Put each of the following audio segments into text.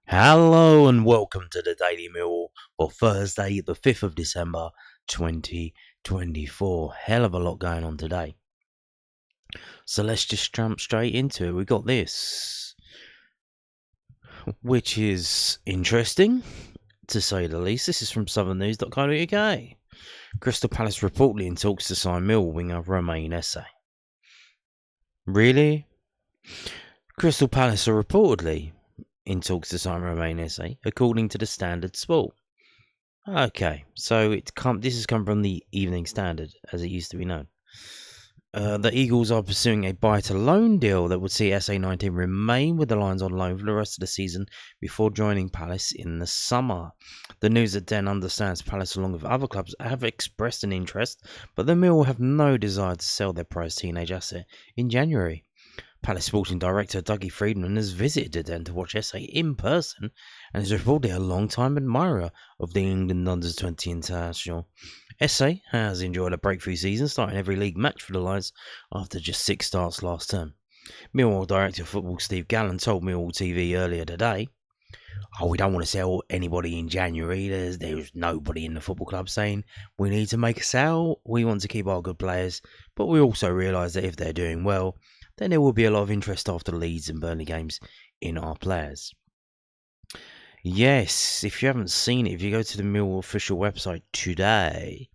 Hello and welcome to the Daily Millwall for Thursday, the 5th of December 2024. Hell of a lot going on today. So let's just jump straight into it. We got this, which is interesting to say the least. This is from southernnews.co.uk. Crystal Palace reportedly in talks to sign Millwall winger Romain Esse. Really? Crystal Palace are reportedly in talks to sign Romain Esse, according to the Standard Sport. Okay, so this has come from the Evening Standard, as it used to be known. The Eagles are pursuing a buy-to-loan deal that would see SA19 remain with the Lions on loan for the rest of the season before joining Palace in the summer. The news that then understands Palace, along with other clubs, have expressed an interest, but the Mill have no desire to sell their prized teenage asset in January. Palace sporting director Dougie Freedman has visited the Den to watch Esse in person and is reportedly a long-time admirer of the England Under-20 international. Esse has enjoyed a breakthrough season, starting every league match for the Lions after just 6 starts last term. Millwall director of football Steve Gallens told Millwall TV earlier today, we don't want to sell anybody in January. There's nobody in the football club saying we need to make a sale. We want to keep our good players, but we also realise that if they're doing well, then there will be a lot of interest after the Leeds and Burnley games in our players. Yes, if you haven't seen it, if you go to the Millwall official website today,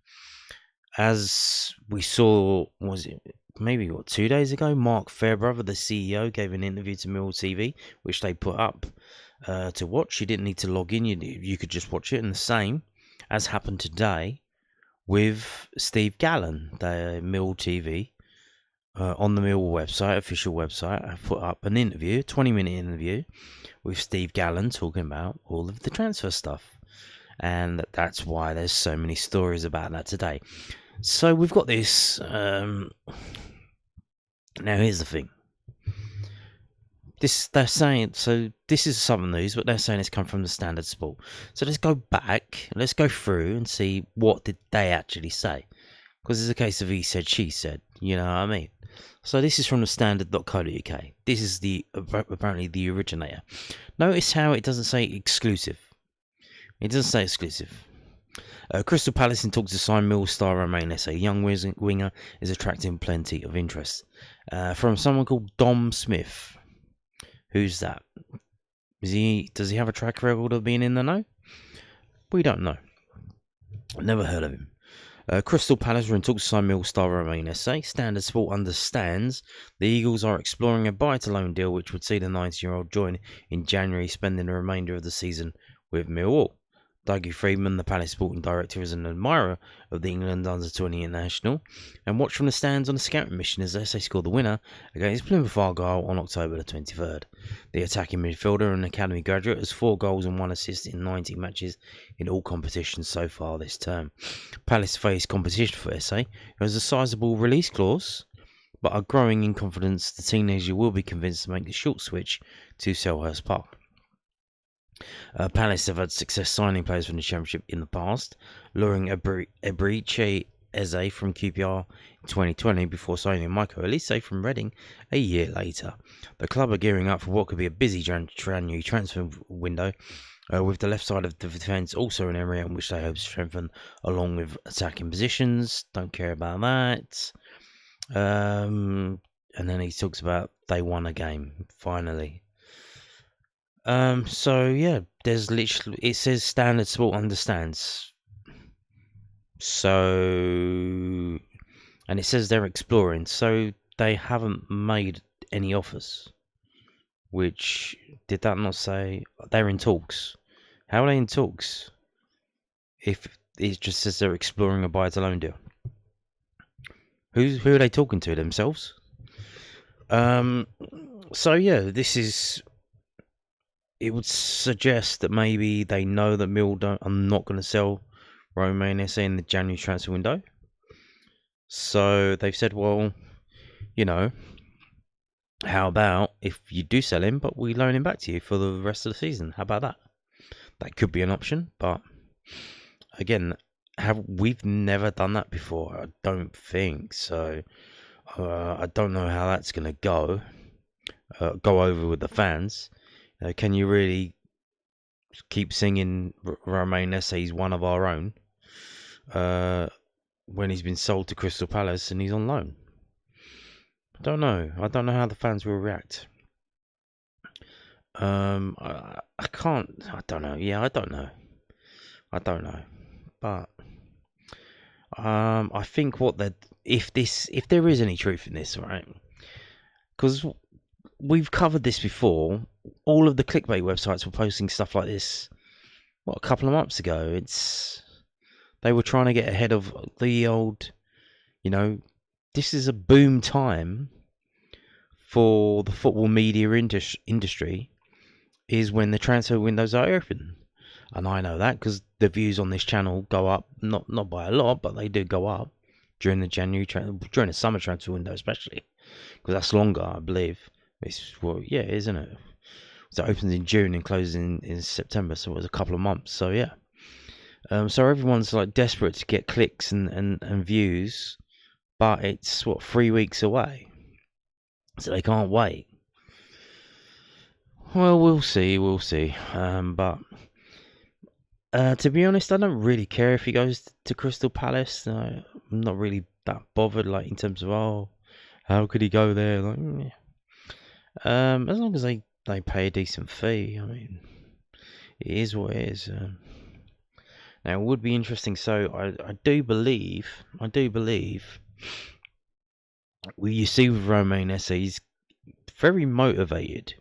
as we saw, was it maybe 2 days ago, Mark Fairbrother, the CEO, gave an interview to Millwall TV, which they put up to watch. You didn't need to log in, you could just watch it. And the same as happened today with Steve Gallen, the Millwall TV. On the Millwall website, official website, I put up an interview, 20-minute interview with Steve Gallen talking about all of the transfer stuff. And that's why there's so many stories about that today. So we've got this. Now here's the thing. They're saying, so this is Southern News, but they're saying it's come from the Standard Sport. So let's go back, let's go through and see what did they actually say. Because it's a case of he said, she said, you know what I mean? So this is from the standard.co.uk. This is apparently the originator. Notice how it doesn't say exclusive. It doesn't say exclusive. Crystal Palace in talks to sign Millwall star Romain Esse. Young winger is attracting plenty of interest. From someone called Dom Smith. Who's that? Does he have a track record of being in the know? We don't know. Never heard of him. Crystal Palace are in talks to sign Millwall star Romain Esse. Standard Sport understands the Eagles are exploring a buy-to-loan deal which would see the 19-year-old join in January, spending the remainder of the season with Millwall. Dougie Freedman, the Palace sporting director, is an admirer of the England Under-20 international and watched from the stands on a scouting mission as Esse scored the winner against Plymouth Argyle on October the 23rd. The attacking midfielder and academy graduate has 4 goals and 1 assist in 90 matches in all competitions so far this term. Palace face competition for Esse, who has a sizable release clause, but are growing in confidence the teenager will be convinced to make the short switch to Selhurst Park. Palace have had success signing players from the Championship in the past, luring Eberechi Eze from QPR in 2020 before signing Michael Elise from Reading a year later. The club are gearing up for what could be a busy January transfer window, with the left side of the defence also an area in which they hope to strengthen along with attacking positions. Don't care about that. And then he talks about they won a game, finally. So yeah, there's literally, it says Standard Sport understands. So, and it says they're exploring, so they haven't made any offers. Which, did that not say they're in talks? How are they in talks if it just says they're exploring a buy-to-loan deal? Who are they talking to, themselves? So yeah, this is, it would suggest that maybe they know that Mill are not going to sell Romain Esse in the January transfer window. So they've said, well, you know, how about if you do sell him, but we loan him back to you for the rest of the season? How about that? That could be an option, but again, we've never done that before? I don't think so. I don't know how that's going to go over with the fans. Can you really keep singing Romain Esse, he's one of our own, when he's been sold to Crystal Palace and he's on loan. I don't know how the fans will react. I can't. I don't know. Yeah, I don't know. But I think if there is any truth in this, right? Because we've covered this before. All of the clickbait websites were posting stuff like this. What, a couple of months ago? They were trying to get ahead of the old. This is a boom time for the football media industry. Is when the transfer windows are open. And I know that because the views on this channel go up, not by a lot, but they do go up during the summer transfer window, especially because that's longer, I believe. Isn't it? So it opens in June and closes in September, so it was a couple of months. So yeah, so everyone's like desperate to get clicks and views, but it's 3 weeks away, so they can't wait. Well, we'll see. But to be honest, I don't really care if he goes to Crystal Palace. I'm not really that bothered, like in terms of how could he go there? Like, as long as they pay a decent fee. I mean, it is what it is. Now, it would be interesting. So I do believe. You see with Romain Esse, he's very motivated.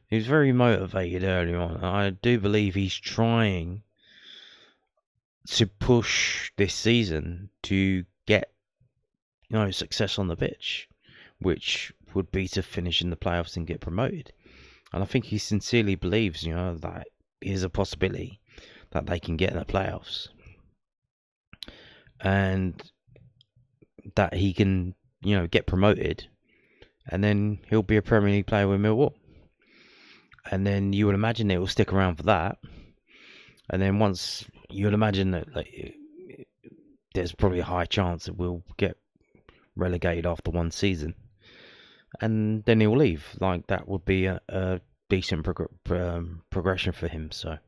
He was very motivated early on. I do believe he's trying to push this season to get success on the pitch, which would be to finish in the playoffs and get promoted. And I think he sincerely believes that is a possibility that they can get in the playoffs and that he can get promoted, and then he'll be a Premier League player with Millwall. And then you would imagine it will stick around for that. And then once you would imagine that there's probably a high chance that we'll get relegated after one season. And then he'll leave. Like, that would be a decent progression for him. So,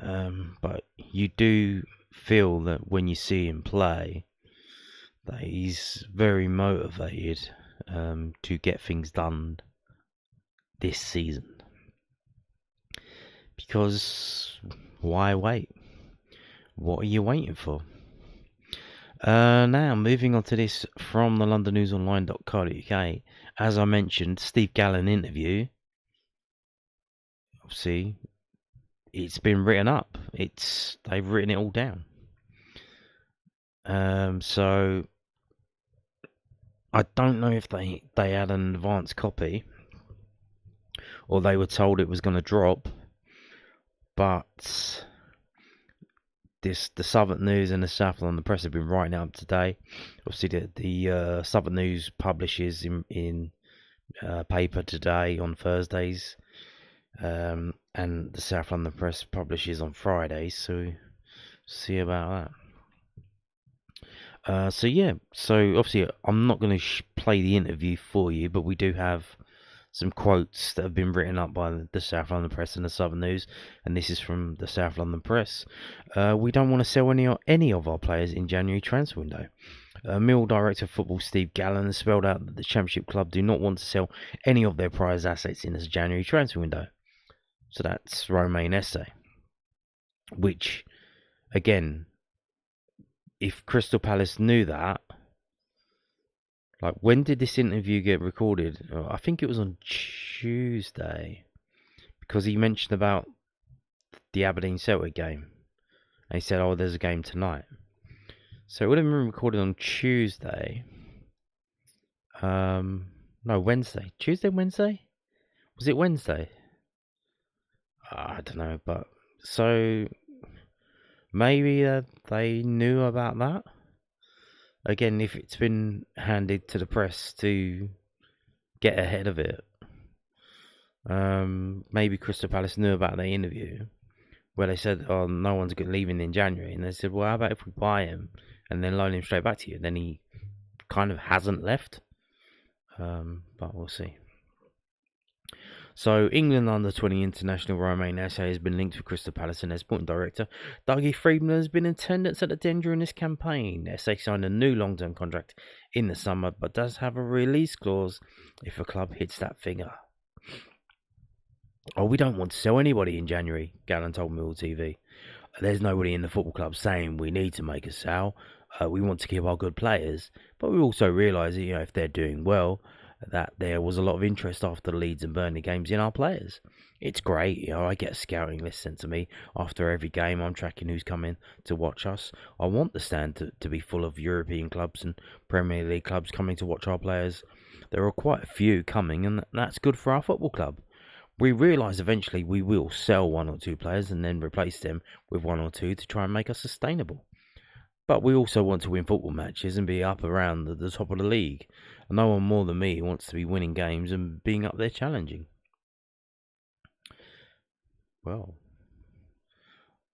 but you do feel that when you see him play, that he's very motivated to get things done this season. Because why wait? What are you waiting for? Now, moving on to this from the londonnewsonline.co.uk. As I mentioned, Steve Gallens interview. Obviously, it's been written up. They've written it all down. So I don't know if they had an advance copy or they were told it was going to drop. But the Southern News and the South London Press have been writing up today. Obviously, the Southern News publishes in paper today on Thursdays, and the South London Press publishes on Fridays. So see about that. So obviously I'm not going to play the interview for you, but we do have some quotes that have been written up by the South London Press and the Southern News, and this is from the South London Press. We don't want to sell any of our players in January transfer window. Millwall Director of Football Steve Gallens spelled out that the Championship club do not want to sell any of their prized assets in this January transfer window. So that's Romain Esse, which, again, if Crystal Palace knew that, like, when did this interview get recorded? I think it was on Tuesday, because he mentioned about the Aberdeen Celtic game, and he said, "Oh, there's a game tonight." So it would have been recorded on Tuesday. No, Wednesday. Tuesday, Wednesday? Was it Wednesday? I don't know, but so maybe they knew about that. Again, if it's been handed to the press to get ahead of it, maybe Crystal Palace knew about the interview where they said, "Oh, no one's leaving in January," and they said, "Well, how about if we buy him and then loan him straight back to you?" And then he kind of hasn't left, but we'll see. So, England under-20 international Romain Esse has been linked with Crystal Palace, and their sporting director, Dougie Freedman, has been in attendance at the Den during this campaign. Esse signed a new long-term contract in the summer, but does have a release clause if a club hits that figure. Oh, we don't want to sell anybody in January, Gallens told Millwall TV. There's nobody in the football club saying we need to make a sale. We want to keep our good players, but we also realise that, if they're doing well, that there was a lot of interest after the Leeds and Burnley games in our players. It's great, I get a scouting list sent to me after every game. I'm tracking who's coming to watch us. I want the stand to be full of European clubs and Premier League clubs coming to watch our players. There are quite a few coming, and that's good for our football club. We realise eventually we will sell one or two players and then replace them with one or two to try and make us sustainable. But we also want to win football matches and be up around the top of the league. And no one more than me wants to be winning games and being up there challenging. Well,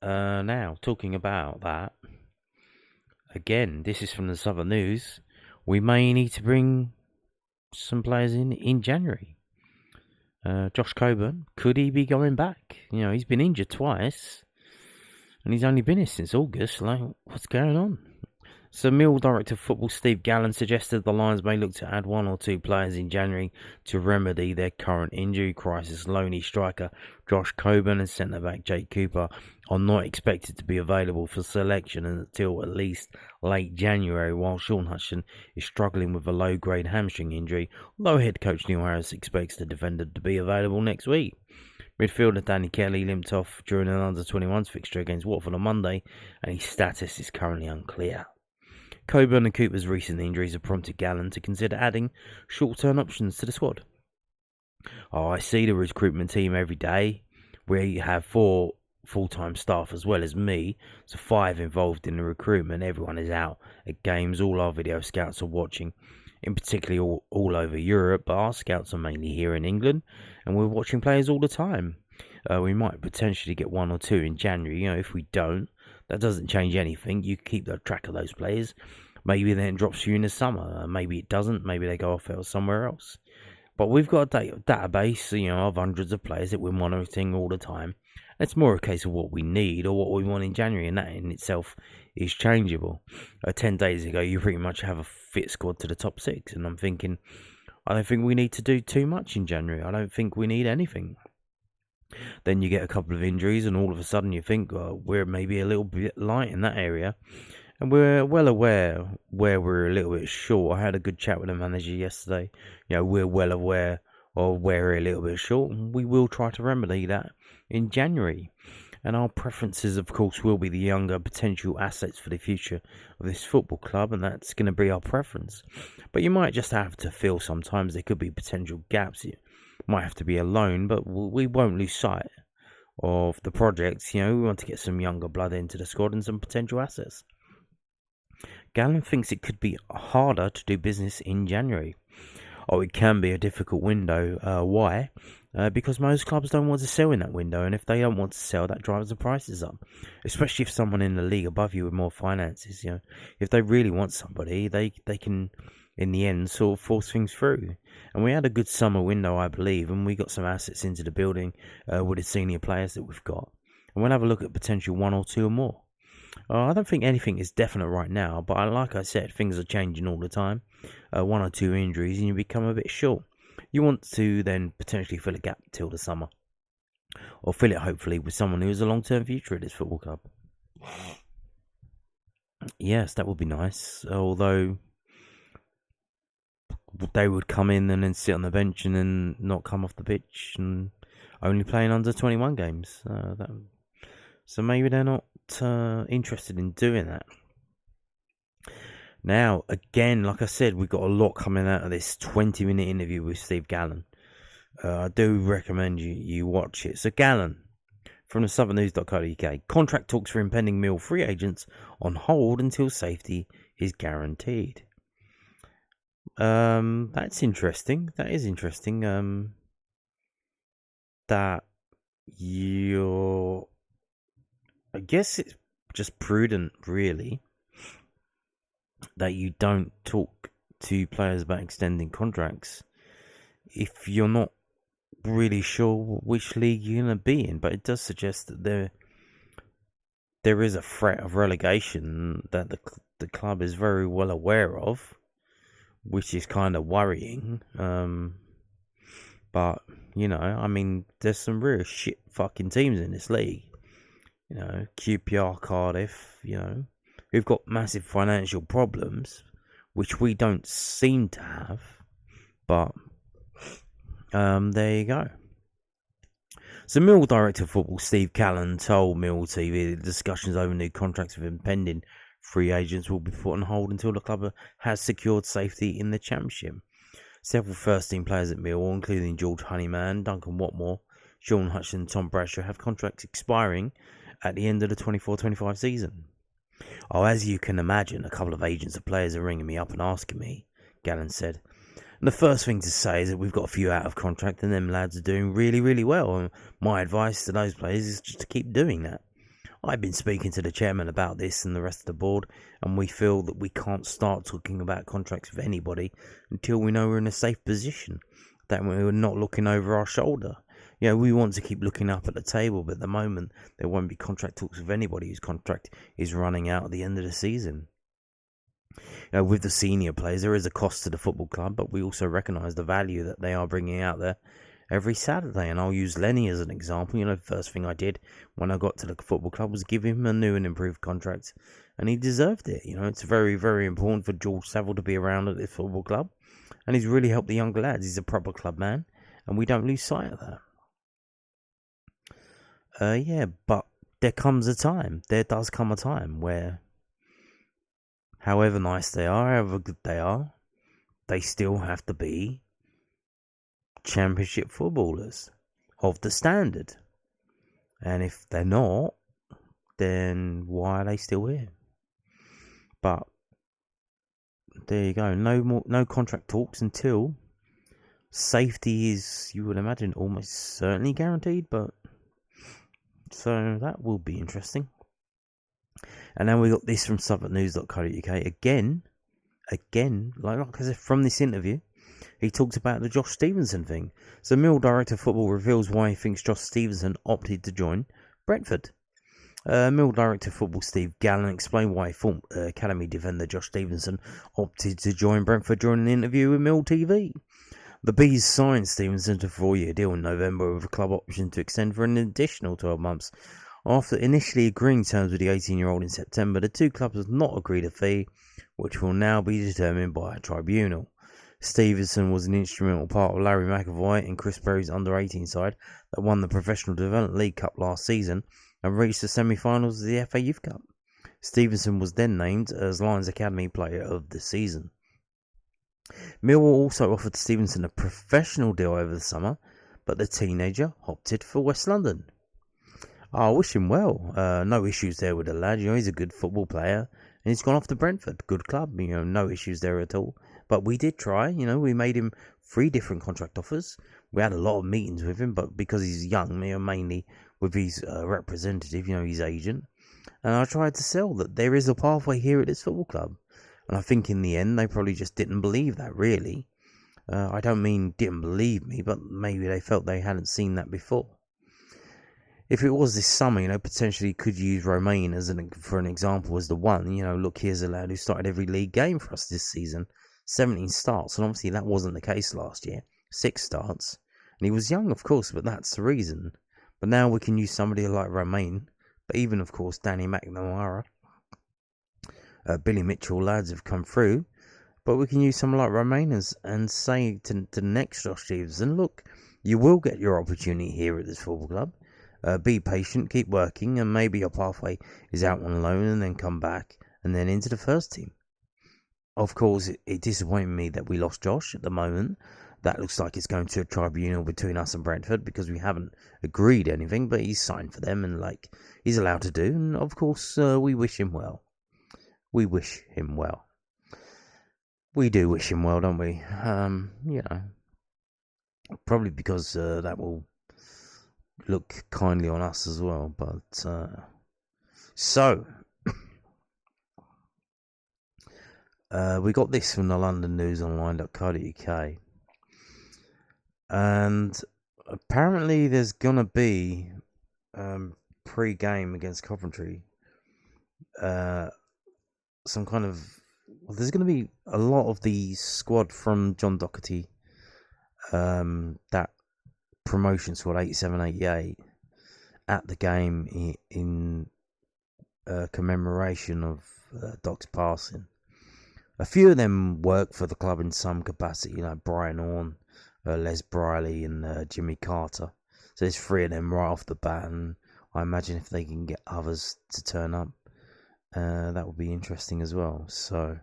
now talking about that, again, this is from the Southern News. We may need to bring some players in January. Josh Coburn, could he be going back? He's been injured twice, and he's only been here since August. What's going on? So, Millwall Director of Football Steve Gallens suggested the Lions may look to add one or two players in January to remedy their current injury crisis. Loney striker Josh Coburn and centre-back Jake Cooper are not expected to be available for selection until at least late January, while Sean Hutchinson is struggling with a low-grade hamstring injury, although head coach Neil Harris expects the defender to be available next week. Midfielder Danny Kelly limped off during an under-21s fixture against Watford on Monday, and his status is currently unclear. Coburn and Cooper's recent injuries have prompted Gallon to consider adding short-term options to the squad. I see the recruitment team every day. We have 4 full-time staff as well as me, so 5 involved in the recruitment. Everyone is out at games. All our video scouts are watching, in particular all over Europe, but our scouts are mainly here in England, and we're watching players all the time. We might potentially get 1 or 2 in January. If we don't, that doesn't change anything. You keep the track of those players. Maybe then it drops you in the summer. Maybe it doesn't. Maybe they go off somewhere else. But we've got a database, of hundreds of players that we're monitoring all the time. It's more a case of what we need or what we want in January, and that in itself is changeable. 10 days ago, you pretty much have a fit squad to the top 6, and I'm thinking, I don't think we need to do too much in January. I don't think we need anything. Then you get a couple of injuries, and all of a sudden you think, we're maybe a little bit light in that area. And we're well aware where we're a little bit short. I had a good chat with the manager yesterday. We're well aware of where we're a little bit short, and we will try to remedy that in January. And our preferences, of course, will be the younger potential assets for the future of this football club, and that's going to be our preference. But you might just have to feel sometimes there could be potential gaps. It might have to be a loan, but we won't lose sight of the projects. We want to get some younger blood into the squad and some potential assets. Gallon thinks it could be harder to do business in January. It can be a difficult window. Why? Because most clubs don't want to sell in that window, and if they don't want to sell, that drives the prices up. Especially if someone in the league above you with more finances, if they really want somebody, they can, in the end, sort of force things through. And we had a good summer window, I believe, and we got some assets into the building with the senior players that we've got. And we'll have a look at potential 1 or 2 or more. I don't think anything is definite right now, but like I said, things are changing all the time. 1 or 2 injuries and you become a bit short. You want to then potentially fill a gap till the summer, or fill it hopefully with someone who has a long-term future at this football club. Yes, that would be nice, although they would come in and then sit on the bench and then not come off the pitch and only playing under 21 games. So maybe they're not interested in doing that. Now, again, like I said, we've got a lot coming out of this 20-minute interview with Steve Gallon. I do recommend you watch it. So, Gallon, from the southernnews.co.uk, contract talks for impending Mill free agents on hold until safety is guaranteed. That's interesting. That is interesting. That I guess it's just prudent, really, that you don't talk to players about extending contracts if you're not really sure which league you're going to be in, but it does suggest that there is a threat of relegation that the club is very well aware of, which is kind of worrying. But I mean, there's some real shit fucking teams in this league. QPR, Cardiff. Who've got massive financial problems, which we don't seem to have. But there you go. So Millwall Director of Football Steve Gallens told Millwall TV that discussions over new contracts with impending free agents will be put on hold until the club has secured safety in the Championship. Several first-team players at Millwall, including George Honeyman, Duncan Watmore, Sean Hutchinson and Tom Bradshaw, have contracts expiring at the end of the 24-25 season. Oh, as you can imagine, a couple of agents and players are ringing me up and asking me, Gallens said. And the first thing to say is that we've got a few out of contract and them lads are doing really, really well. And my advice to those players is just to keep doing that. I've been speaking to the chairman about this and the rest of the board, and we feel that we can't start talking about contracts with anybody until we know we're in a safe position, that we're not looking over our shoulder. We want to keep looking up at the table, but at the moment there won't be contract talks with anybody whose contract is running out at the end of the season. With the senior players, there is a cost to the football club, but we also recognise the value that they are bringing out there every Saturday. And I'll use Lenny as an example. The first thing I did when I got to the football club was give him a new and improved contract, and he deserved it. It's very, very important for George Saville to be around at this football club, and he's really helped the younger lads. He's a proper club man, and we don't lose sight of that. But there does come a time where, however nice they are, however good they are, they still have to be Championship footballers of the standard. And if they're not, then why are they still here? But there you go. No contract talks until safety is, you would imagine, almost certainly guaranteed. But so that will be interesting. And then we got this from SuffolkNews.co.uk again, like I said, from this interview, he talks about the Josh Stevenson thing. So Millwall Director of Football reveals why he thinks Josh Stevenson opted to join Brentford. Millwall Director of Football Steve Gallens explained why former academy defender Josh Stevenson opted to join Brentford during an interview with Millwall TV. The Bees signed Stevenson to a 4-year deal in November with a club option to extend for an additional 12 months. After initially agreeing terms with the 18-year-old in September, the two clubs have not agreed a fee, which will now be determined by a tribunal. Stevenson was an instrumental part of Larry McAvoy and Chris Berry's under-18 side that won the Professional Development League Cup last season and reached the semi-finals of the FA Youth Cup. Stevenson was then named as Lions Academy Player of the Season. Millwall also offered Stevenson a professional deal over the summer, but the teenager opted for West London. I wish him well. No issues there with the lad. He's a good football player, and he's gone off to Brentford. Good club. No issues there at all. But we did try. We made him 3 different contract offers. We had a lot of meetings with him, but because he's young, mainly with his representative, his agent. And I tried to sell that there is a pathway here at this football club. And I think in the end, they probably just didn't believe that, really. I don't mean didn't believe me, but maybe they felt they hadn't seen that before. If it was this summer, potentially could use Romain for an example as the one. Look, here's a lad who started every league game for us this season. 17 starts, and obviously that wasn't the case last year. 6 starts. And he was young, of course, but that's the reason. But now we can use somebody like Romain, but even, of course, Danny McNamara. Billy Mitchell lads have come through, but we can use someone like Romain and say to the next Josh Stevenson, look, you will get your opportunity here at this football club. Be patient, keep working, and maybe your pathway is out on loan and then come back and then into the first team. Of course, it disappointed me that we lost Josh at the moment. That looks like it's going to a tribunal between us and Brentford because we haven't agreed anything, but he's signed for them and he's allowed to do. And of course, we wish him well. We wish him well. We do wish him well, don't we? Probably because that will look kindly on us as well. But so we got this from the London News Online.co.uk, and Apparently, there's gonna be pre-game against Coventry. Some kind of there's gonna be a lot of the squad from John Docherty. That promotion squad 87-88 at the game in commemoration of Doc's passing. A few of them work for the club in some capacity, Brian Horn, Les Briley, and Jimmy Carter. So there's 3 of them right off the bat, and I imagine if they can get others to turn up, that would be interesting as well. So,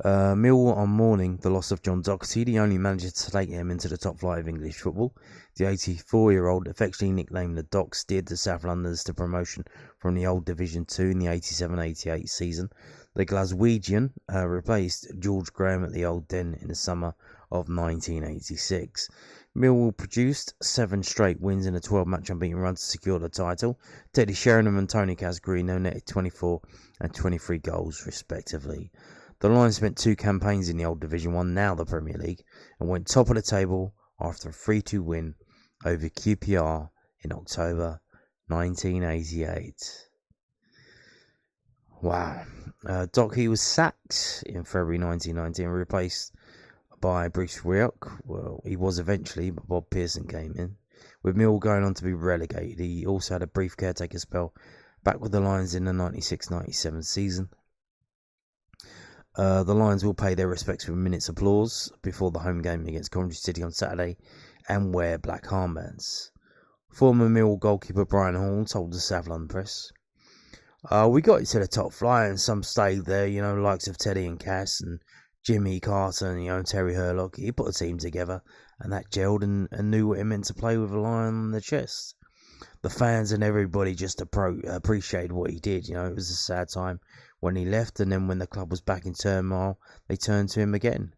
Millwall are mourning the loss of John Docherty, the only manager to take them into the top flight of English football. The 84-year-old, affectionately nicknamed the Doc, steered the South Londoners to promotion from the old Division 2 in the 87-88 season. The Glaswegian replaced George Graham at the Old Den in the summer of 1986. Millwall produced 7 straight wins in a 12-match unbeaten run to secure the title. Teddy Sheringham and Tony Cascarino netted 24 and 23 goals respectively. The Lions spent 2 campaigns in the old Division 1, now the Premier League, and went top of the table after a 3-2 win over QPR in October 1988. Wow. Docherty was sacked in February 1990 and replaced by Bruce Rioch. Well, he was eventually, but Bob Pearson came in. With Mill going on to be relegated, he also had a brief caretaker spell back with the Lions in the 96-97 season. The Lions will pay their respects with minutes applause before the home game against Coventry City on Saturday and wear black armbands. Former Mill goalkeeper Brian Hall told the South London Press, "We got it to the top flight and some stayed there, likes of Teddy and Cass and Jimmy Carter and, Terry Hurlock. He put a team together and that gelled and knew what it meant to play with a lion on the chest. The fans and everybody just appreciated what he did. It was a sad time when he left, and then when the club was back in turmoil, they turned to him again.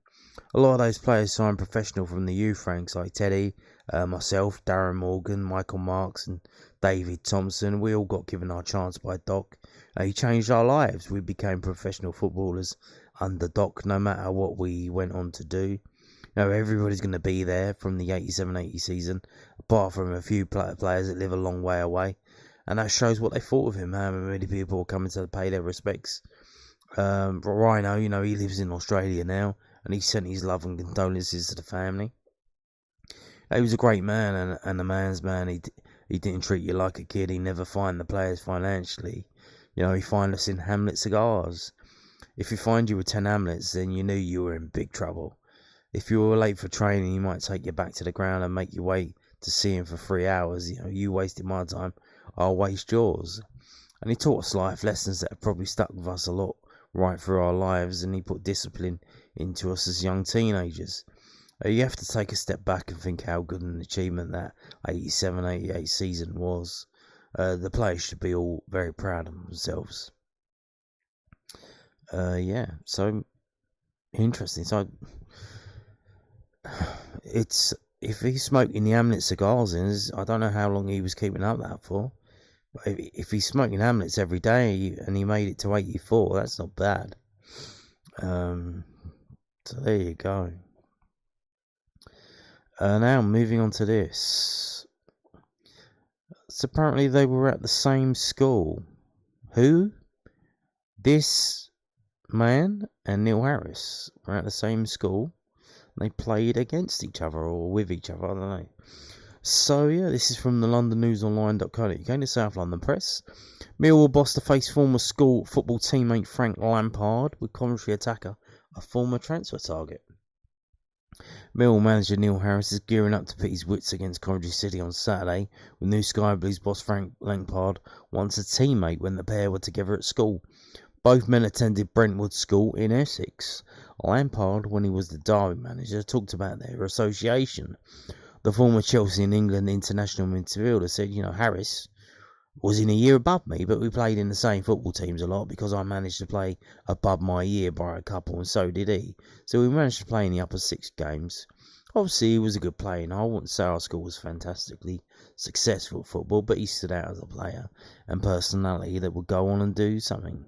A lot of those players signed professional from the youth ranks, like Teddy, myself, Darren Morgan, Michael Marks, and David Thompson. We all got given our chance by Doc. He changed our lives. We became professional footballers under Doc, no matter what we went on to do. Everybody's going to be there from the 87-80 season, apart from a few players that live a long way away. And that shows what they thought of him. How many people are coming to pay their respects. Rhino, he lives in Australia now, and he sent his love and condolences to the family. He was a great man and a man's man. He didn't treat you like a kid. He never fined the players financially. He fined us in Hamlet cigars. If he fined you with 10 Hamlets, then you knew you were in big trouble. If you were late for training, he might take you back to the ground and make you wait to see him for 3 hours. You wasted my time, I'll waste yours. And he taught us life lessons that have probably stuck with us a lot right through our lives, and he put discipline into us as young teenagers. You have to take a step back and think how good an achievement that 87-88 season was. The players should be all very proud of themselves. So interesting. So it's if he's smoking the Hamlet cigars I don't know how long he was keeping up that for. But if he's smoking Hamlets every day and he made it to 84, that's not bad. So there you go. Now moving on to this. So apparently they were at the same school. Who? This man and Neil Harris were at the same school. They played against each other or with each other, I don't know. So yeah, this is from the londonnewsonline.co.uk, the South London Press. Millwall boss to face former school football teammate Frank Lampard with Coventry attacker, a former transfer target. Millwall manager Neil Harris is gearing up to pit his wits against Coventry City on Saturday, with new Sky Blues boss Frank Lampard once a teammate when the pair were together at school. Both men attended Brentwood School in Essex. Lampard, when he was the Derby manager, talked about their association. The former Chelsea and England international midfielder said, Harris was in a year above me, but we played in the same football teams a lot because I managed to play above my year by a couple, and so did he. So we managed to play in the upper 6 games. Obviously, he was a good player, and I wouldn't say our school was fantastically successful at football, but he stood out as a player and personality that would go on and do something.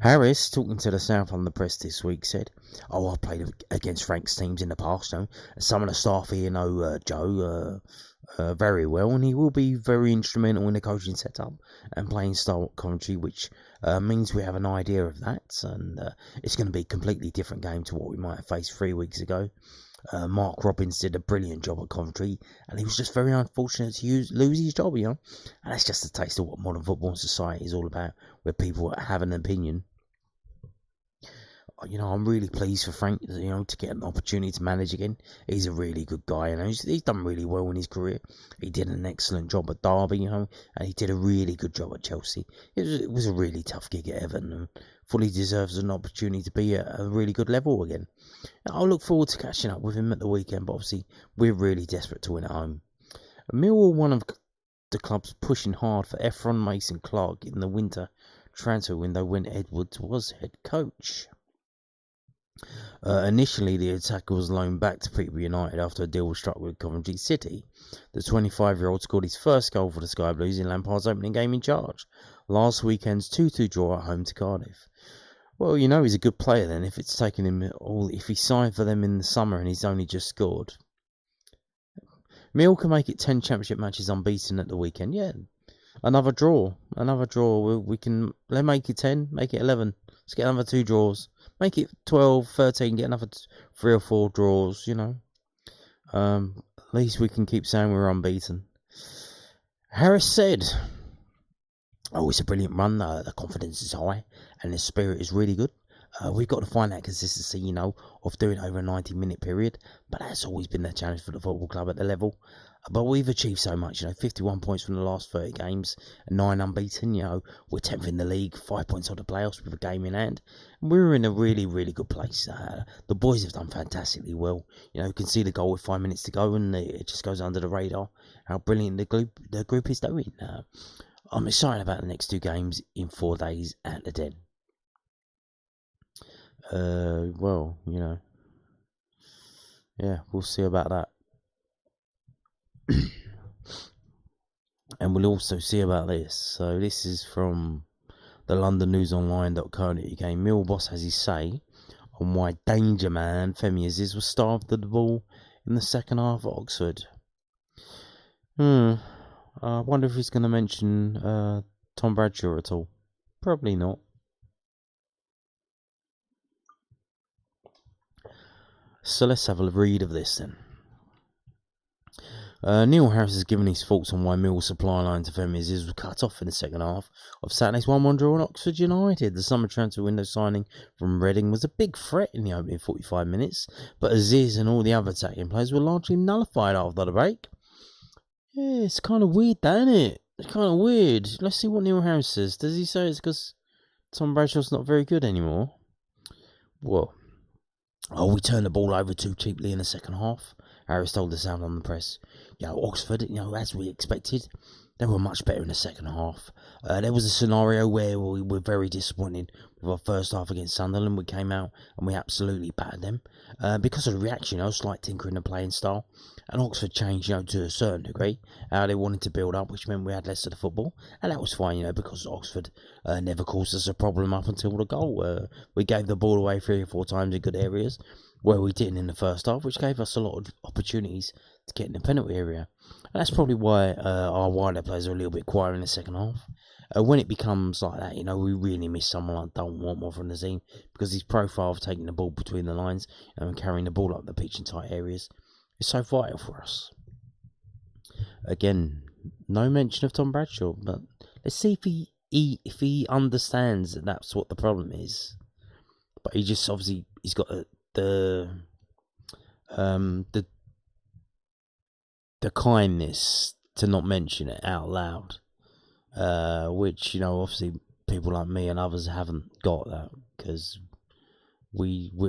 Harris, talking to the South on the press this week, said, "Oh, I've played against Frank's teams in the past, you know. Some of the staff here know Joe very well, and he will be very instrumental in the coaching setup and playing style at Coventry, which means we have an idea of that, and it's going to be a completely different game to what we might have faced 3 weeks ago. Mark Robbins did a brilliant job at Coventry, and he was just very unfortunate to lose his job, you know. And that's just a taste of what modern football and society is all about, where people have an opinion. You know, I'm really pleased for Frank, you know, to get an opportunity to manage again. He's a really good guy, you know. He's done really well in his career. He did an excellent job at Derby, you know, and he did a really good job at Chelsea. It was a really tough gig at Everton, and fully deserves an opportunity to be at a really good level again. I'll look forward to catching up with him at the weekend, but obviously we're really desperate to win at home. Millwall, one of the clubs pushing hard for Efron Mason Clark in the winter transfer window when Edwards was head coach. Initially, the attacker was loaned back to Peterborough United after a deal was struck with Coventry City. The 25-year-old scored his first goal for the Sky Blues in Lampard's opening game in charge, last weekend's 2-2 draw at home to Cardiff. Well, you know he's a good player then if it's taken him all. If he signed for them in the summer and he's only just scored. Mill can make it 10 championship matches unbeaten at the weekend. Yeah, another draw. We can make it 10, make it 11. Let's get another 2 draws. Make it 12, 13, get another 3 or 4 draws, you know. At least we can keep saying we're unbeaten. Harris said, "Oh, it's a brilliant run. The confidence is high and the spirit is really good. We've got to find that consistency, you know, of doing it over a 90-minute period. But that's always been the challenge for the football club at the level. But we've achieved so much, you know, 51 points from the last 30 games, and 9 unbeaten, you know. We're 10th in the league, 5 points on the playoffs with a game in hand. And we're in a really, really good place. The boys have done fantastically well. You know, you can see the goal with 5 minutes to go, and it just goes under the radar how brilliant the group is doing. I'm excited about the next 2 games in 4 days at the Den." Well, you know, yeah, we'll see about that. And we'll also see about this. So this is from the londonnewsonline.co.uk. Mill boss has his say on why Danger Man Femi Aziz was starved of the ball in the second half at Oxford. I wonder if he's going to mention Tom Bradshaw at all. Probably not. So let's have a read of this then. Neil Harris has given his thoughts on why Mill's supply line to Femi Aziz was cut off in the second half of Saturday's 1-1 draw at Oxford United. The summer transfer window signing from Reading was a big threat in the opening 45 minutes, but Aziz and all the other attacking players were largely nullified after the break. Yeah, it's kind of weird, isn't it? It's kind of weird. Let's see what Neil Harris says. Does he say it's because Tom Bradshaw's not very good anymore? Well, we turned the ball over too cheaply in the second half, Harris told the Sound on the press. Oxford, as we expected, they were much better in the second half. There was a scenario where we were very disappointed with our first half against Sunderland. We came out and we absolutely battered them. Because of the reaction, slight tinkering the playing style. And Oxford changed, to a certain degree, how they wanted to build up, which meant we had less of the football. And that was fine, because Oxford never caused us a problem up until the goal. We gave the ball away 3 or 4 times in good areas, where we didn't in the first half, which gave us a lot of opportunities to get in the penalty area. And that's probably why our wider players are a little bit quieter in the second half. When it becomes like that, we really miss someone like Dalton Watmore from the team, because his profile of taking the ball between the lines and carrying the ball up the pitch in tight areas is so vital for us. Again, no mention of Tom Bradshaw, but let's see if he understands that that's what the problem is. But he just obviously he's got the kindness to not mention it out loud, which obviously people like me and others haven't got that, because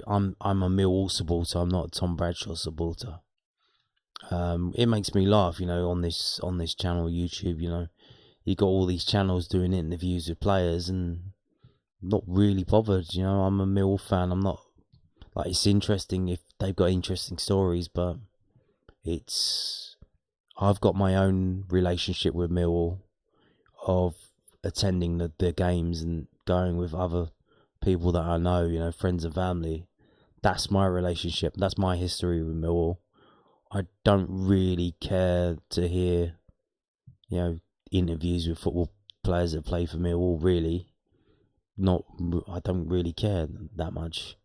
I'm a Millwall supporter. I'm not a Tom Bradshaw supporter. It makes me laugh, on this channel, YouTube. You got all these channels doing interviews with players and not really bothered. I'm a Millwall fan. I'm not it's interesting if they've got interesting stories, but I've got my own relationship with Millwall of attending the games and going with other people that I know, friends and family. That's my relationship. That's my history with Millwall. I don't really care to hear, interviews with football players that play for Millwall. Really, I don't really care that much.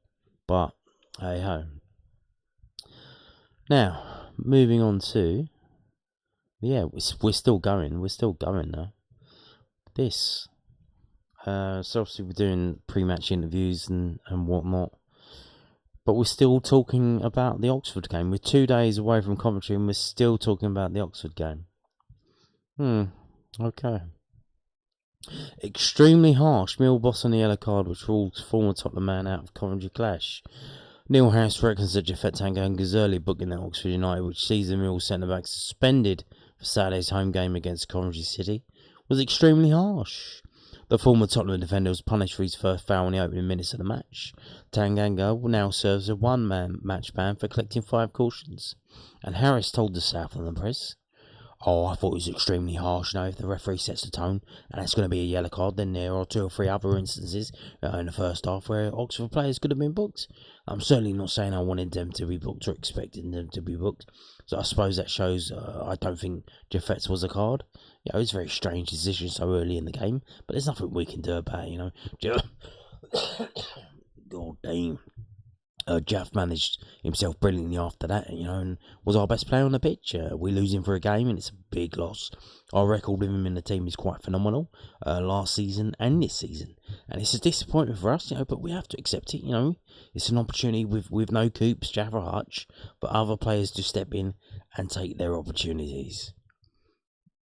But hey ho. Now, moving on to, we're still going. We're still going now. This. So obviously we're doing pre-match interviews and whatnot. But we're still talking about the Oxford game. We're 2 days away from Coventry and we're still talking about the Oxford game. Okay. Extremely harsh. Mill boss on the yellow card, which rules former Tottenham man out of Coventry clash. Neil Harris reckons that Jafet Tanganga's early booking at Oxford United, which sees the Mill centre-back suspended for Saturday's home game against Coventry City, was extremely harsh. The former Tottenham defender was punished for his first foul in the opening minutes of the match. Tanganga now serves a one-man match ban for collecting 5 cautions. And Harris told the Southland Press, I thought it was extremely harsh. If the referee sets the tone and it's going to be a yellow card, then there are 2 or 3 other instances in the first half where Oxford players could have been booked. I'm certainly not saying I wanted them to be booked or expecting them to be booked. So I suppose that shows I don't think Jafet's was a card. It's a very strange decision so early in the game, but there's nothing we can do about it, God damn. Jaff managed himself brilliantly after that, and was our best player on the pitch. We lose him for a game, and it's a big loss. Our record with him in the team is quite phenomenal, last season and this season. And it's a disappointment for us, but we have to accept it, It's an opportunity with no Coops, Jaff or Hutch, but other players to step in and take their opportunities.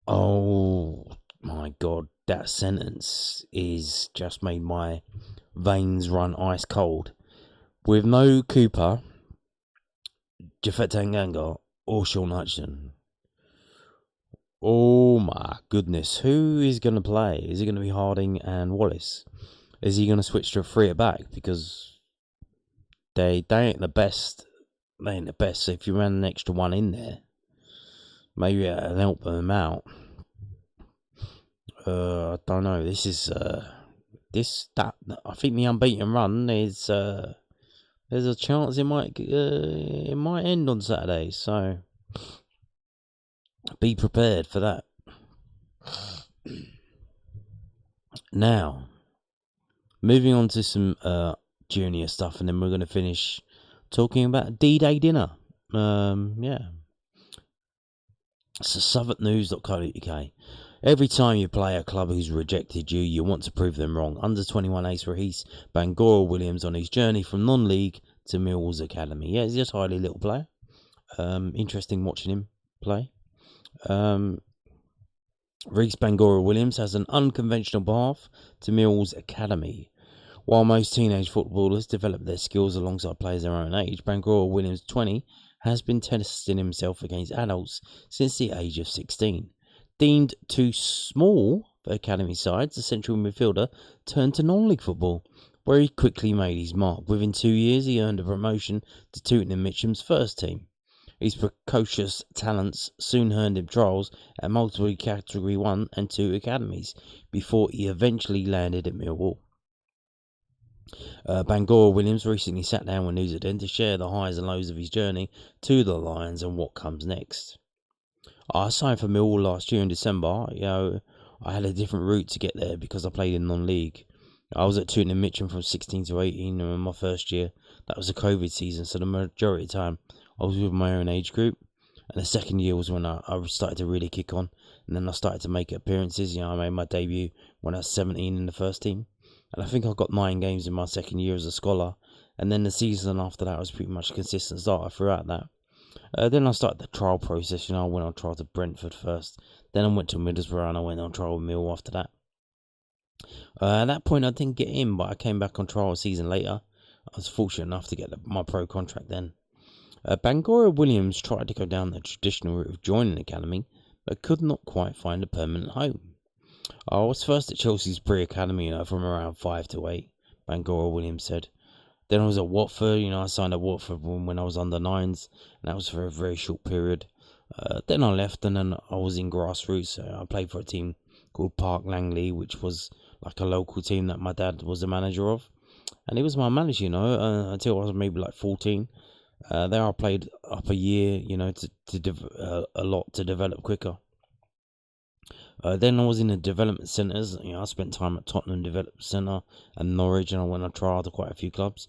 Oh, my God, that sentence is just made my veins run ice cold. With no Cooper, Jafet Tanganga, or Sean Hutchinson. Oh my goodness, who is going to play? Is it going to be Harding and Wallace? Is he going to switch to a 3 at back? Because they ain't the best. They ain't the best. So if you ran an extra one in there, maybe it'll help them out. I don't know. This is I think the unbeaten run is. There's a chance it might end on Saturday, so be prepared for that. Now, moving on to some junior stuff, and then we're going to finish talking about D-Day dinner. So southwarknews.co.uk. Every time you play a club who's rejected you, you want to prove them wrong. Under 21 ace Rahis Bangora Williams on his journey from non-league to Millwall's academy. Yeah, he's just a highly little player. Interesting watching him play. Rahis Bangora Williams has an unconventional path to Millwall's academy. While most teenage footballers develop their skills alongside players their own age, Bangora Williams, 20, has been testing himself against adults since the age of 16. Deemed too small for academy sides, the central midfielder turned to non-league football, where he quickly made his mark. Within 2 years, he earned a promotion to Tooting and Mitcham's first team. His precocious talents soon earned him trials at multiple Category 1 and 2 academies, before he eventually landed at Millwall. Bangora Williams recently sat down with Newsenden to share the highs and lows of his journey to the Lions and what comes next. I signed for Millwall last year in December. I had a different route to get there because I played in non-league. I was at Tooting and Mitcham from 16 to 18, and in my first year, that was a COVID season, so the majority of the time I was with my own age group. And the second year was when I started to really kick on, and then I started to make appearances. I made my debut when I was 17 in the first team, and I think I got 9 games in my second year as a scholar, and then the season after that was pretty much a consistent starter throughout that. Then I started the trial process. I went on trial to Brentford first. Then I went to Middlesbrough and I went on trial with Mill after that. At that point I didn't get in, but I came back on trial a season later. I was fortunate enough to get my pro contract then. Bangora Williams tried to go down the traditional route of joining the academy, but could not quite find a permanent home. I was first at Chelsea's pre-academy from around 5 to 8, Bangora Williams said. Then I was at Watford. I signed at Watford when I was under 9s, and that was for a very short period. Then I left, and then I was in grassroots. I played for a team called Park Langley, which was like a local team that my dad was the manager of, and he was my manager, until I was maybe like 14. There I played up a year, a lot to develop quicker. Then I was in the development centres. I spent time at Tottenham Development Centre and Norwich, and I went on trial to quite a few clubs.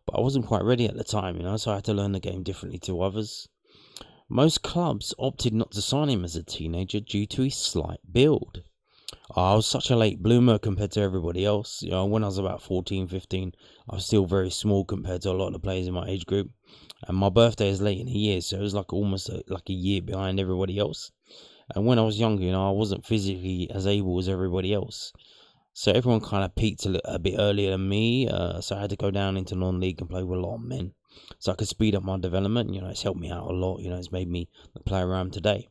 But I wasn't quite ready at the time, so I had to learn the game differently to others. Most clubs opted not to sign him as a teenager due to his slight build. I was such a late bloomer compared to everybody else. When I was about 14, 15, I was still very small compared to a lot of the players in my age group. And my birthday is late in the year, so it was like almost like a year behind everybody else. And when I was younger, I wasn't physically as able as everybody else. So everyone kind of peaked a bit earlier than me. So I had to go down into non-league and play with a lot of men. So I could speed up my development. It's helped me out a lot. It's made me the player I am today.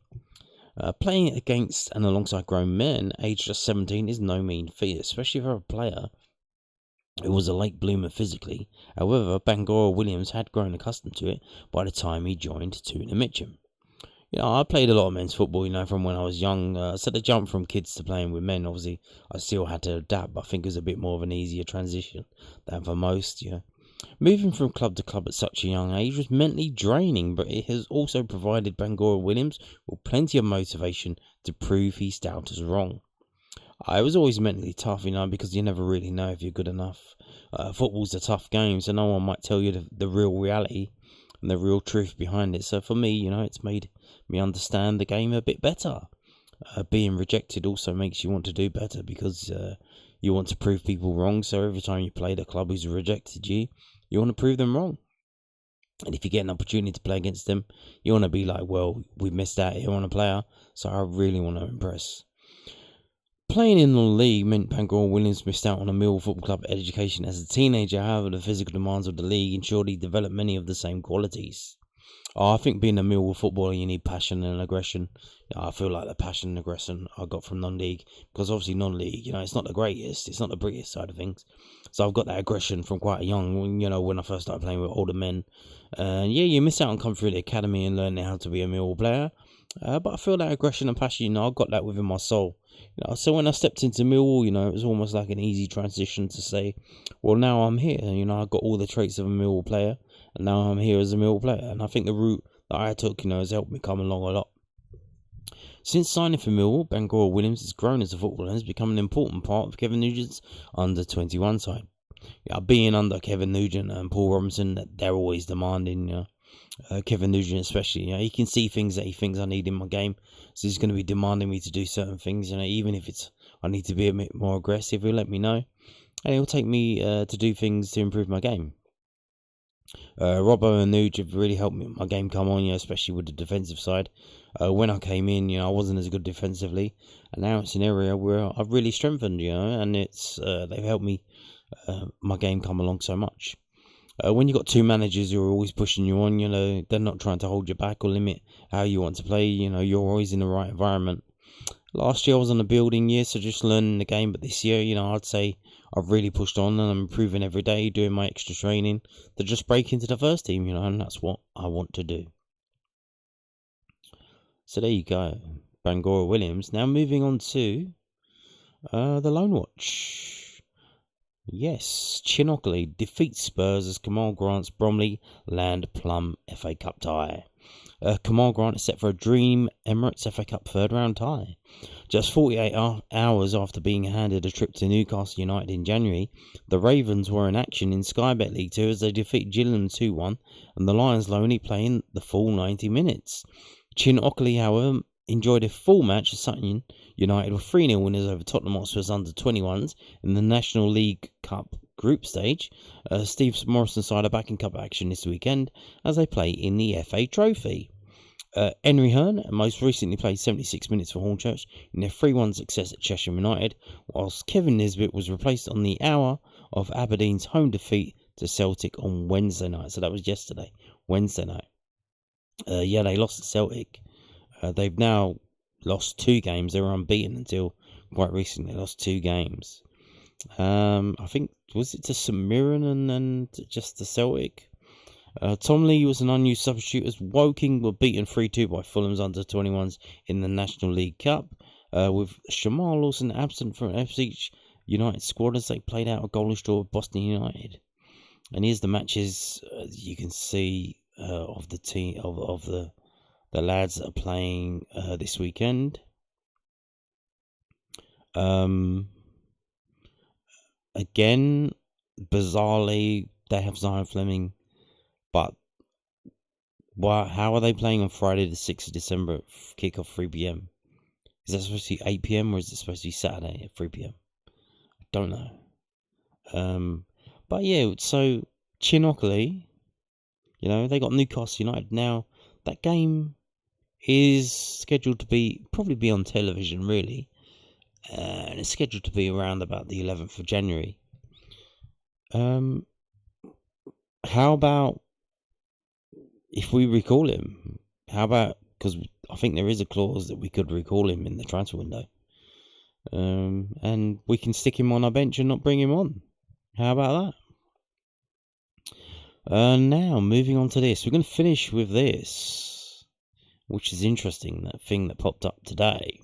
Playing against and alongside grown men aged just 17 is no mean feat, especially for a player who was a late bloomer physically. However, Bangor Williams had grown accustomed to it by the time he joined Tuna Mitcham. I played a lot of men's football, from when I was young. So the jump from kids to playing with men, obviously, I still had to adapt, but I think it was a bit more of an easier transition than for most, Moving from club to club at such a young age was mentally draining, but it has also provided Bangor Williams with plenty of motivation to prove his doubters wrong. I was always mentally tough, because you never really know if you're good enough. Football's a tough game, so no one might tell you the real reality and the real truth behind it. So for me, it's made me understand the game a bit better. Being rejected also makes you want to do better, because you want to prove people wrong. So every time you play the club who's rejected you, you want to prove them wrong. And if you get an opportunity to play against them, you want to be like, well, we missed out here on a player, so I really want to impress. Playing in the league meant Bangor Williams missed out on a Millwall Football Club education as a teenager. However, the physical demands of the league ensured he developed many of the same qualities. I think being a Millwall footballer, you need passion and aggression. I feel like the passion and aggression I got from non-league, because obviously non-league, it's not the greatest, it's not the British side of things. So I've got that aggression from quite young, when I first started playing with older men. And you miss out on coming through the academy and learning how to be a Millwall player. But I feel that aggression and passion, I've got that within my soul. So when I stepped into Millwall, it was almost like an easy transition to say, well, now I'm here. I've got all the traits of a Millwall player, and now I'm here as a Millwall player. And I think the route that I took, has helped me come along a lot. Since signing for Millwall, Bangor Williams has grown as a footballer and has become an important part of Kevin Nugent's under-21 side. Being under Kevin Nugent and Paul Robinson, they're always demanding. Kevin Nugent especially, he can see things that he thinks I need in my game, so he's going to be demanding me to do certain things. Even if I need to be a bit more aggressive, he'll let me know, and he'll take me to do things to improve my game. Robbo and Nuge have really helped me my game come on, especially with the defensive side. When I came in, I wasn't as good defensively, and now it's an area where I've really strengthened, and it's they've helped me my game come along so much. When you've got two managers who are always pushing you on, they're not trying to hold you back or limit how you want to play, you're always in the right environment. Last year I was on a building year, so just learning the game, but this year, I'd say I've really pushed on and I'm improving every day, doing my extra training to just break into the first team, and that's what I want to do. So there you go, Bangor Williams. Now moving on to the Loan Watch. Yes, Chinockley defeats Spurs as Kamal Grant's Bromley land plum FA Cup tie. Kamal Grant is set for a dream Emirates FA Cup third round tie. Just 48 hours after being handed a trip to Newcastle United in January, the Ravens were in action in Sky Bet League 2 as they defeat Gillens 2-1, and the Lions will only playing the full 90 minutes. Chinockley, however, enjoyed a full match as Sutton United were 3-0 winners over Tottenham Hotspur's under-21s in the National League Cup group stage. Steve Morrison's side are back in cup action this weekend as they play in the FA Trophy. Henry Hearn most recently played 76 minutes for Hornchurch in their 3-1 success at Cheshire United, whilst Kevin Nisbet was replaced on the hour of Aberdeen's home defeat to Celtic on Wednesday night. So that was yesterday, Wednesday night. They lost to Celtic. They've now lost 2 games. They were unbeaten until quite recently. They lost 2 games. I think, was it to St Mirren and then just to Celtic? Tom Lee was an unused substitute as Woking were beaten 3-2 by Fulham's under-21s in the National League Cup, with Shamal Lawson absent from FC United squad as they played out a goalless draw with Boston United. And here's the matches you can see of the team of the lads that are playing this weekend. Again, bizarrely, they have Zion Fleming, but how are they playing on Friday the 6th of December, kickoff 3 p.m? Is that supposed to be 8 p.m. or is it supposed to be Saturday at 3 p.m? I don't know. But yeah, so Chinockley, they got Newcastle United now. That game is scheduled to probably be on television, really. And it's scheduled to be around about the 11th of January. How about if we recall him? How about, because I think there is a clause that we could recall him in the transfer window. And we can stick him on our bench and not bring him on. How about that? Now, moving on to this. We're going to finish with this, which is interesting, that thing that popped up today.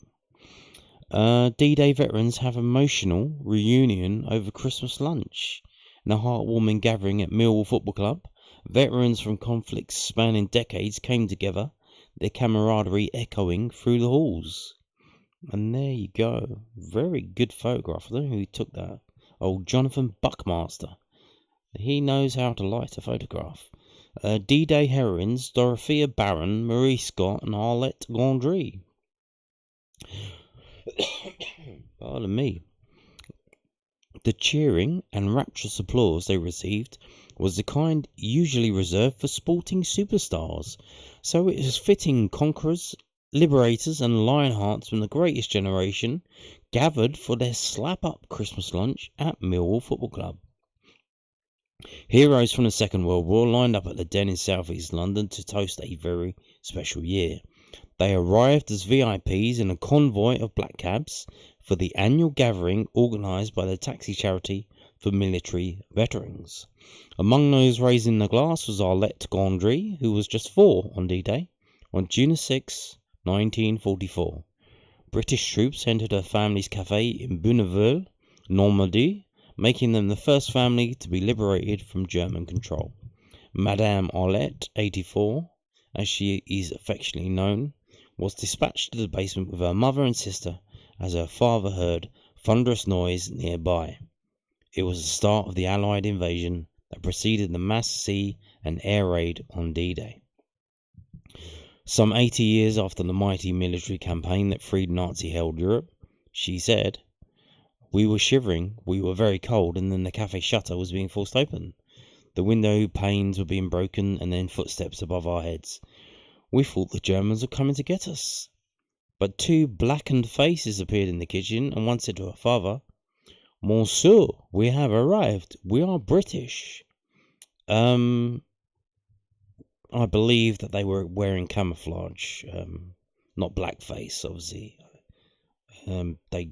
D-Day veterans have emotional reunion over Christmas lunch. In a heartwarming gathering at Millwall Football Club, veterans from conflicts spanning decades came together, their camaraderie echoing through the halls. And there you go. Very good photograph. I don't know who took that. Old Jonathan Buckmaster. He knows how to light a photograph. D-Day heroines Dorothea Barron, Marie Scott and Arlette Gondry. Pardon me. The cheering and rapturous applause they received was the kind usually reserved for sporting superstars, so it is fitting conquerors, liberators and lionhearts from the greatest generation gathered for their slap-up Christmas lunch at Millwall Football Club. Heroes from the Second World War lined up at the Den in South East London to toast a very special year. They arrived as VIPs in a convoy of black cabs for the annual gathering organised by the taxi charity for military veterans. Among those raising the glass was Arlette Gondry, who was just 4 on D-Day, on June 6, 1944. British troops entered her family's cafe in Bonneville, Normandy, making them the first family to be liberated from German control. Madame Arlette, 84, as she is affectionately known, was dispatched to the basement with her mother and sister as her father heard thunderous noise nearby. It was the start of the Allied invasion that preceded the mass sea and air raid on D-Day. Some 80 years after the mighty military campaign that freed Nazi-held Europe, she said, "We were shivering, we were very cold, and then the cafe shutter was being forced open. The window panes were being broken, and then footsteps above our heads. We thought the Germans were coming to get us. But 2 blackened faces appeared in the kitchen, and one said to her father, 'Monsieur, we have arrived. We are British.'" I believe that they were wearing camouflage, not blackface, obviously. They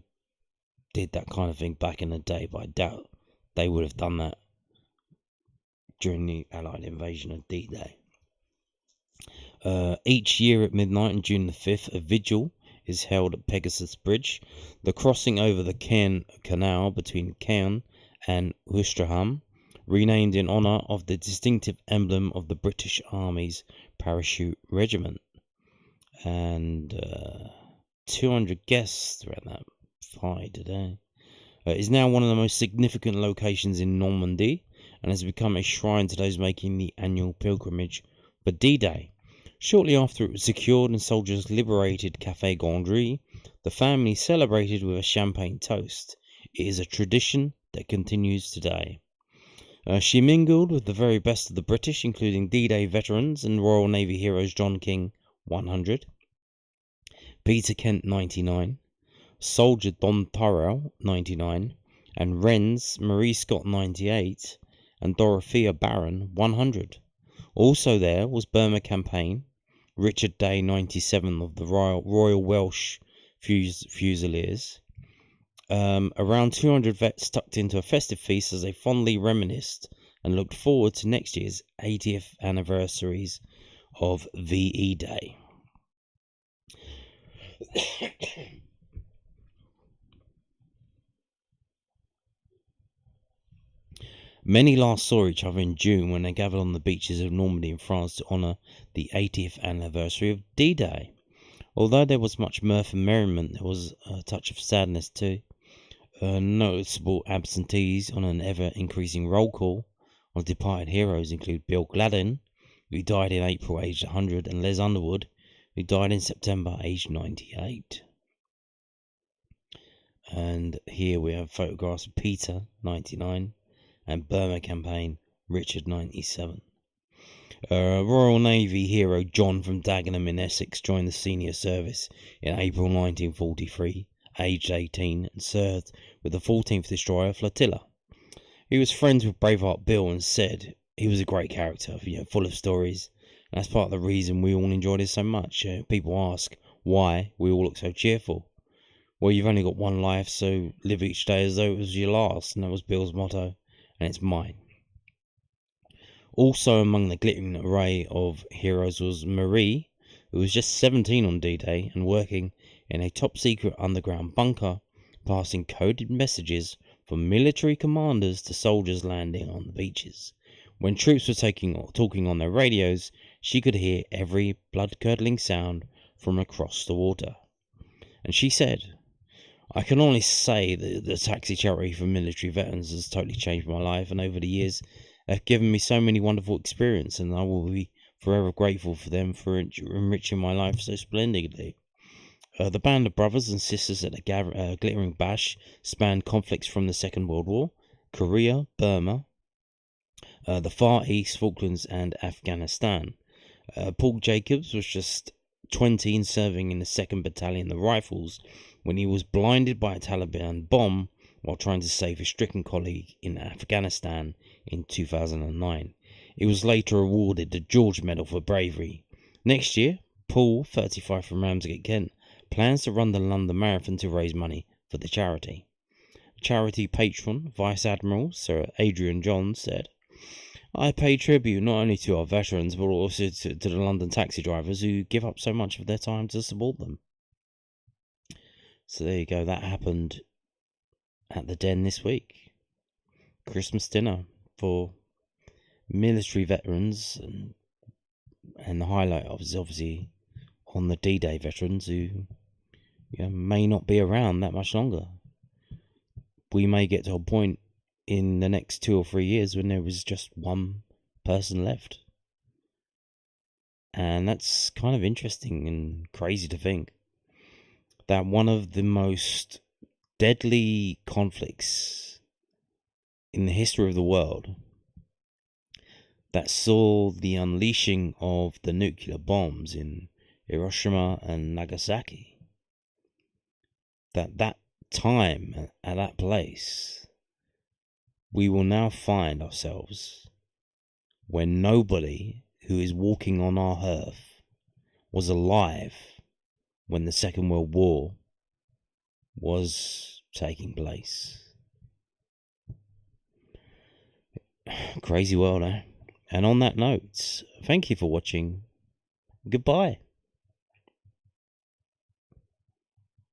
did that kind of thing back in the day, but I doubt they would have done that during the Allied invasion of D-Day. Each year at midnight on June the 5th, a vigil is held at Pegasus Bridge, the crossing over the Cairn Canal between Cairn and Ouistreham, renamed in honour of the distinctive emblem of the British Army's Parachute Regiment. And 200 guests were at that fight today. It is now one of the most significant locations in Normandy and has become a shrine to those making the annual pilgrimage for D-Day. Shortly after it was secured and soldiers liberated Café Gondry, the family celebrated with a champagne toast. It is a tradition that continues today. She mingled with the very best of the British, including D-Day veterans and Royal Navy heroes John King, 100, Peter Kent, 99, Soldier Don Tyrrell, 99, and Wren's Marie Scott, 98, and Dorothea Barron, 100. Also there was Burma Campaign, Richard Day, 97, of the Royal Welsh Fusiliers. Around 200 vets tucked into a festive feast as they fondly reminisced and looked forward to next year's 80th anniversaries of VE Day. Many last saw each other in June when they gathered on the beaches of Normandy in France to honour the 80th anniversary of D-Day. Although there was much mirth and merriment, there was a touch of sadness too. Noticeable absentees on an ever-increasing roll call of departed heroes include Bill Gladden, who died in April aged 100, and Les Underwood, who died in September aged 98. And here we have photographs of Peter, 99, and Burma Campaign, Richard, 97. Royal Navy hero John from Dagenham in Essex joined the senior service in April 1943, aged 18, and served with the 14th Destroyer Flotilla. He was friends with Braveheart Bill and said he was a great character, full of stories. And that's part of the reason we all enjoyed it so much. People ask why we all look so cheerful. Well, you've only got one life, so live each day as though it was your last, and that was Bill's motto, and it's mine. Also among the glittering array of heroes was Marie, who was just 17 on D-Day and working in a top-secret underground bunker, passing coded messages from military commanders to soldiers landing on the beaches. When troops were talking on their radios, she could hear every blood-curdling sound from across the water. And she said, "I can only say that the taxi charity for military veterans has totally changed my life, and over the years have given me so many wonderful experiences, and I will be forever grateful for them for enriching my life so splendidly." The band of brothers and sisters at the Glittering Bash spanned conflicts from the Second World War, Korea, Burma, the Far East, Falklands, and Afghanistan. Paul Jacobs was just 20 and serving in the 2nd Battalion, the Rifles, when he was blinded by a Taliban bomb while trying to save a stricken colleague in Afghanistan in 2009. He was later awarded the George Medal for bravery. Next year, Paul, 35 from Ramsgate, Kent, plans to run the London Marathon to raise money for the charity. Charity patron, Vice Admiral Sir Adrian Johns, said, "I pay tribute not only to our veterans but also to the London taxi drivers who give up so much of their time to support them." So there you go, that happened at the Den this week. Christmas dinner for military veterans, and the highlight is obviously on the D-Day veterans who may not be around that much longer. We may get to a point in the next 2 or 3 years when there was just one person left. And that's kind of interesting and crazy to think that one of the most deadly conflicts in the history of the world, that saw the unleashing of the nuclear bombs in Hiroshima and Nagasaki, that time at that place, we will now find ourselves when nobody who is walking on our earth was alive when the Second World War was taking place. Crazy world, eh? And on that note, thank you for watching. Goodbye.